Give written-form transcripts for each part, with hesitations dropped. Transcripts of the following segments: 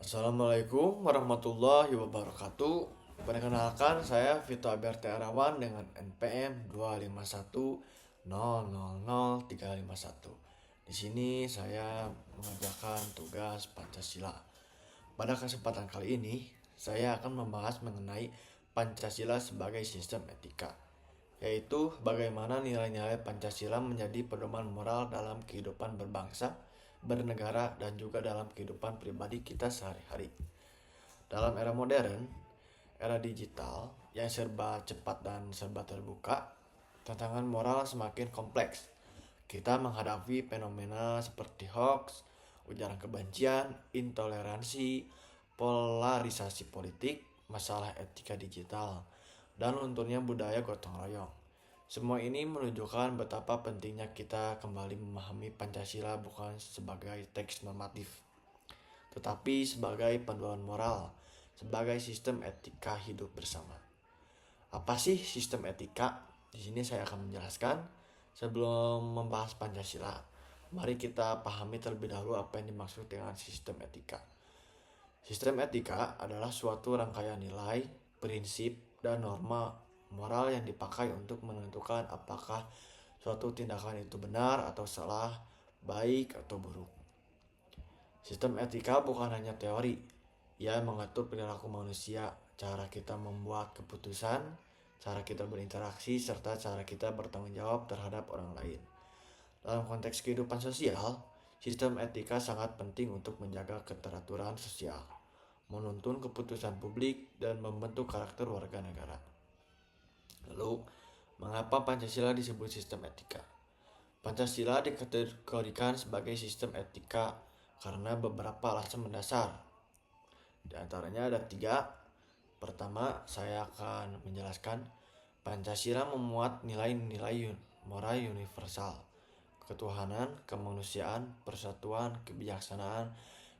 Assalamualaikum warahmatullahi wabarakatuh. Perkenalkan, saya Vito Alberti Arawan dengan NPM 251000351. Di sini saya mengerjakan tugas Pancasila. Pada kesempatan kali ini, saya akan membahas mengenai Pancasila sebagai sistem etika, yaitu bagaimana nilai-nilai Pancasila menjadi pedoman moral dalam kehidupan berbangsa, bernegara, dan juga dalam kehidupan pribadi kita sehari-hari. Dalam era modern, era digital yang serba cepat dan serba terbuka, tantangan moral semakin kompleks. Kita menghadapi fenomena seperti hoax, ujaran kebencian, intoleransi, polarisasi politik, masalah etika digital, dan lunturnya budaya gotong royong. Semua ini menunjukkan betapa pentingnya kita kembali memahami Pancasila bukan sebagai teks normatif, tetapi sebagai panduan moral, sebagai sistem etika hidup bersama. Apa sih sistem etika? Di sini saya akan menjelaskan. Sebelum membahas Pancasila, mari kita pahami terlebih dahulu apa yang dimaksud dengan sistem etika. Sistem etika adalah suatu rangkaian nilai, prinsip, dan norma moral yang dipakai untuk menentukan apakah suatu tindakan itu benar atau salah, baik atau buruk. Sistem etika bukan hanya teori, ia mengatur perilaku manusia, cara kita membuat keputusan, cara kita berinteraksi, serta cara kita bertanggung jawab terhadap orang lain. Dalam konteks kehidupan sosial, sistem etika sangat penting untuk menjaga keteraturan sosial, menuntun keputusan publik, dan membentuk karakter warga negara. Lalu, mengapa Pancasila disebut sistem etika? Pancasila dikategorikan sebagai sistem etika karena beberapa alasan mendasar. Di antaranya ada 3. Pertama, saya akan menjelaskan Pancasila memuat nilai-nilai moral universal, ketuhanan, kemanusiaan, persatuan, kebijaksanaan,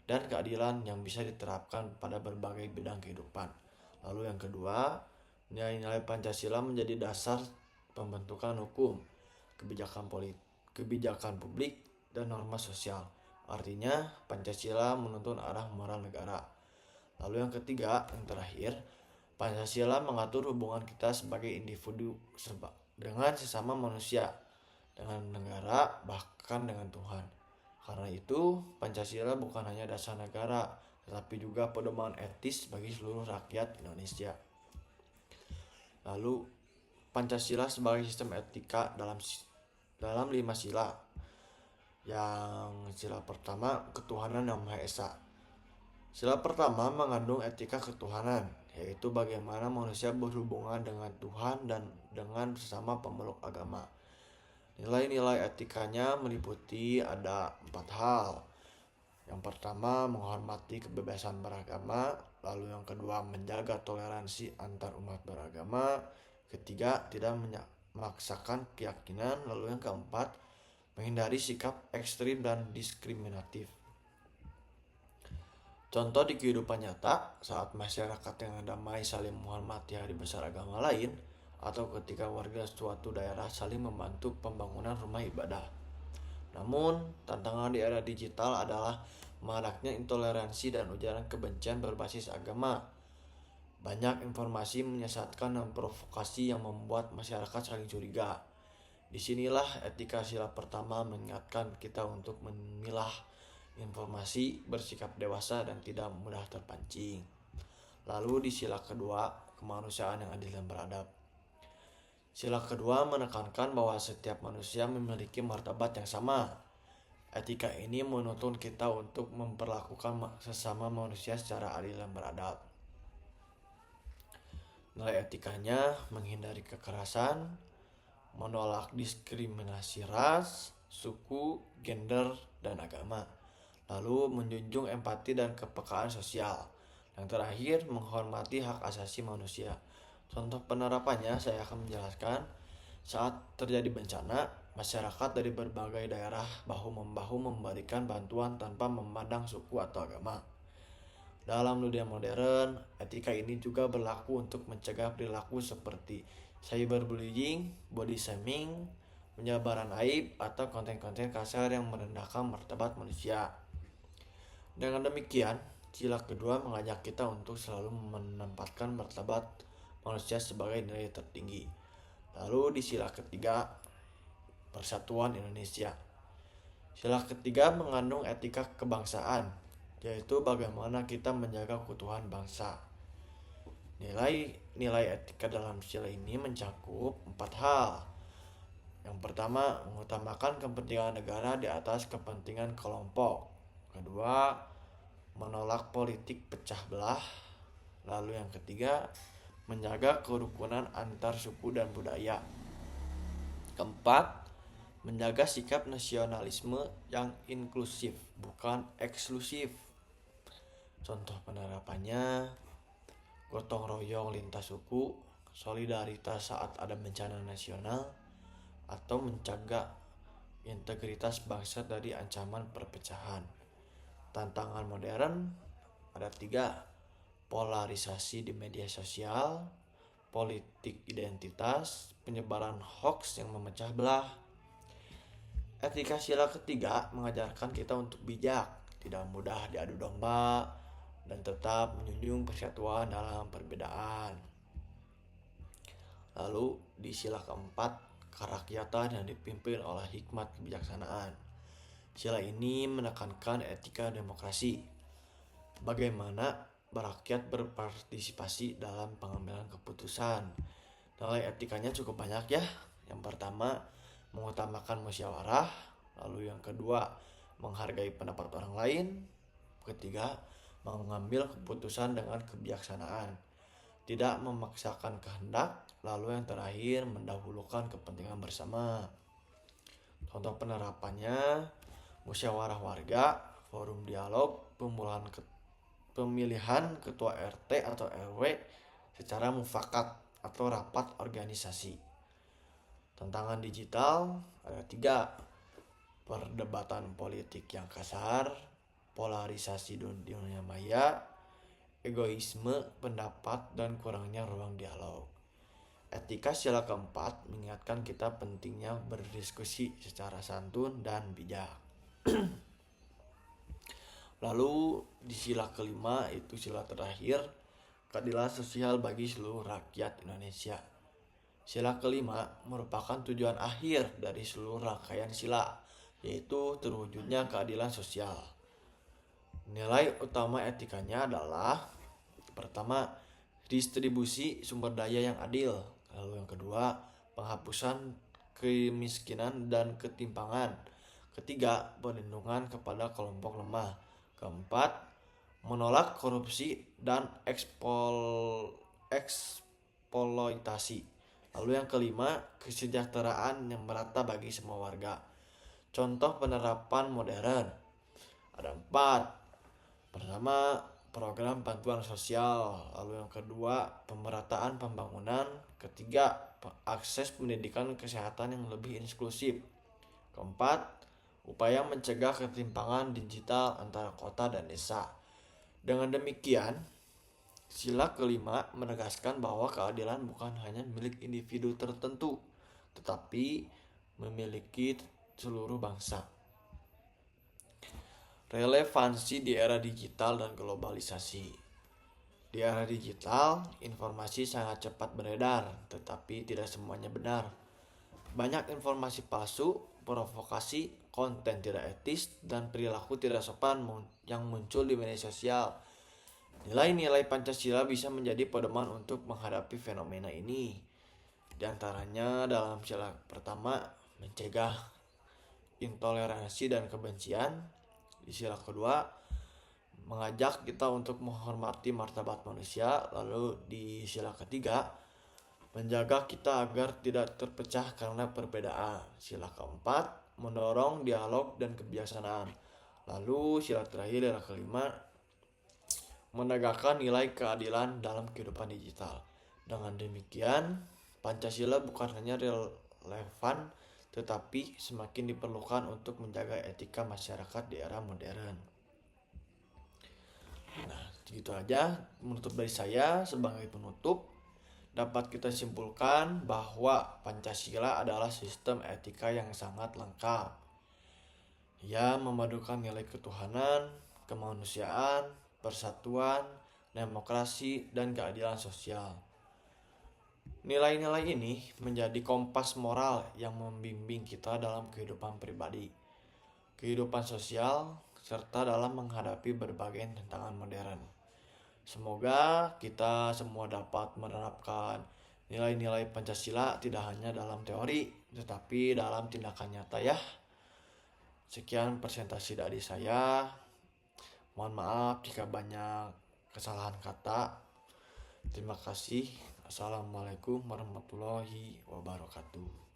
dan keadilan yang bisa diterapkan pada berbagai bidang kehidupan. Lalu yang kedua, nilai-nilai Pancasila menjadi dasar pembentukan hukum, kebijakan publik, dan norma sosial. Artinya, Pancasila menuntun arah moral negara. Lalu yang ketiga, yang terakhir, Pancasila mengatur hubungan kita sebagai individu dengan sesama manusia, dengan negara, bahkan dengan Tuhan. Karena itu, Pancasila bukan hanya dasar negara, tetapi juga pedoman etis bagi seluruh rakyat Indonesia. Lalu, Pancasila sebagai sistem etika dalam 5 sila. Yang sila pertama, ketuhanan yang Maha Esa. Sila pertama mengandung etika ketuhanan, yaitu bagaimana manusia berhubungan dengan Tuhan dan dengan sesama pemeluk agama. Nilai-nilai etikanya meliputi ada 4 hal. Yang pertama, menghormati kebebasan beragama. Lalu yang kedua, menjaga toleransi antar umat beragama. Ketiga, tidak memaksakan keyakinan. Lalu yang keempat, menghindari sikap ekstrim dan diskriminatif. Contoh di kehidupan nyata, saat masyarakat yang damai saling menghormati hari besar agama lain, atau ketika warga suatu daerah saling membantu pembangunan rumah ibadah. Namun, tantangan di era digital adalah maraknya intoleransi dan ujaran kebencian berbasis agama. Banyak informasi menyesatkan dan provokasi yang membuat masyarakat saling curiga. Disinilah etika sila pertama mengingatkan kita untuk memilah informasi, bersikap dewasa, dan tidak mudah terpancing. Lalu di sila kedua, kemanusiaan yang adil dan beradab. Sila kedua menekankan bahwa setiap manusia memiliki martabat yang sama. Etika ini menuntun kita untuk memperlakukan sesama manusia secara adil dan beradab. Nilai etikanya menghindari kekerasan, menolak diskriminasi ras, suku, gender, dan agama. Lalu menjunjung empati dan kepekaan sosial. Yang terakhir, menghormati hak asasi manusia. Contoh penerapannya saya akan menjelaskan. Saat terjadi bencana, masyarakat dari berbagai daerah bahu-membahu memberikan bantuan tanpa memandang suku atau agama. Dalam dunia modern, etika ini juga berlaku untuk mencegah perilaku seperti cyberbullying, body shaming, penyebaran aib, atau konten-konten kasar yang merendahkan martabat manusia. Dengan demikian, Sila kedua mengajak kita untuk selalu menempatkan martabat manusia sebagai nilai tertinggi. Lalu di sila ketiga, Persatuan Indonesia. Sila ketiga mengandung etika kebangsaan, yaitu bagaimana kita menjaga keutuhan bangsa. Nilai etika dalam sila ini mencakup 4 hal. Yang pertama, mengutamakan kepentingan negara di atas kepentingan kelompok. Kedua, menolak politik pecah belah. Lalu yang ketiga, menjaga kerukunan antar suku dan budaya. Keempat, menjaga sikap nasionalisme yang inklusif, bukan eksklusif. Contoh penerapannya, gotong royong lintas suku, solidaritas saat ada bencana nasional, atau menjaga integritas bangsa dari ancaman perpecahan. Tantangan modern ada 3, polarisasi di media sosial, politik identitas, penyebaran hoax yang memecah belah. Etika sila ketiga mengajarkan kita untuk bijak, tidak mudah diadu domba, dan tetap menjunjung persatuan dalam perbedaan. Lalu di sila keempat, kerakyatan yang dipimpin oleh hikmat kebijaksanaan. Sila ini menekankan etika demokrasi, bagaimana rakyat berpartisipasi dalam pengambilan keputusan. Nilai etikanya cukup banyak ya. Yang pertama, mengutamakan musyawarah. Lalu yang kedua, menghargai pendapat orang lain. Ketiga, mengambil keputusan dengan kebijaksanaan, tidak memaksakan kehendak. Lalu yang terakhir, mendahulukan kepentingan bersama. Contoh penerapannya, musyawarah warga, forum dialog, pemilihan ketua RT atau RW secara mufakat atau rapat organisasi. Tantangan digital ada 3, perdebatan politik yang kasar, polarisasi di dunia maya, egoisme pendapat, dan kurangnya ruang dialog. Etika sila keempat mengingatkan kita pentingnya berdiskusi secara santun dan bijak. Lalu di sila kelima, itu sila terakhir, keadilan sosial bagi seluruh rakyat Indonesia. Sila kelima merupakan tujuan akhir dari seluruh rangkaian sila, yaitu terwujudnya keadilan sosial. Nilai utama etikanya adalah, pertama, distribusi sumber daya yang adil. Lalu yang kedua, penghapusan kemiskinan dan ketimpangan. Ketiga, perlindungan kepada kelompok lemah. Keempat, menolak korupsi dan eksploitasi. Lalu yang kelima, kesejahteraan yang merata bagi semua warga. Contoh penerapan modern ada 4. Pertama, program bantuan sosial. Lalu yang kedua, pemerataan pembangunan. Ketiga, akses pendidikan kesehatan yang lebih inklusif. Keempat, upaya mencegah ketimpangan digital antara kota dan desa. Dengan demikian, sila kelima menegaskan bahwa keadilan bukan hanya milik individu tertentu, tetapi memiliki seluruh bangsa. Relevansi di era digital dan globalisasi. Di era digital, informasi sangat cepat beredar, tetapi tidak semuanya benar. Banyak informasi palsu, provokasi, konten tidak etis, dan perilaku tidak sopan yang muncul di media sosial. Nilai-nilai Pancasila bisa menjadi pedoman untuk menghadapi fenomena ini. Di antaranya dalam sila pertama, mencegah intoleransi dan kebencian. Di sila kedua, mengajak kita untuk menghormati martabat manusia. Lalu di sila ketiga, menjaga kita agar tidak terpecah karena perbedaan. Sila keempat, mendorong dialog dan kebijaksanaan. Lalu sila terakhir, sila kelima, menegakkan nilai keadilan dalam kehidupan digital. Dengan demikian, Pancasila bukan hanya relevan, tetapi semakin diperlukan untuk menjaga etika masyarakat di era modern. Nah, gitu aja menutup dari saya. Sebagai penutup, dapat kita simpulkan bahwa Pancasila adalah sistem etika yang sangat lengkap. Ia memadukan nilai ketuhanan, kemanusiaan, persatuan, demokrasi, dan keadilan sosial. Nilai-nilai ini menjadi kompas moral yang membimbing kita dalam kehidupan pribadi, kehidupan sosial, serta dalam menghadapi berbagai tantangan modern. Semoga kita semua dapat menerapkan nilai-nilai Pancasila tidak hanya dalam teori, tetapi dalam tindakan nyata ya. Sekian presentasi dari saya. Mohon maaf jika banyak kesalahan kata. Terima kasih. Assalamualaikum warahmatullahi wabarakatuh.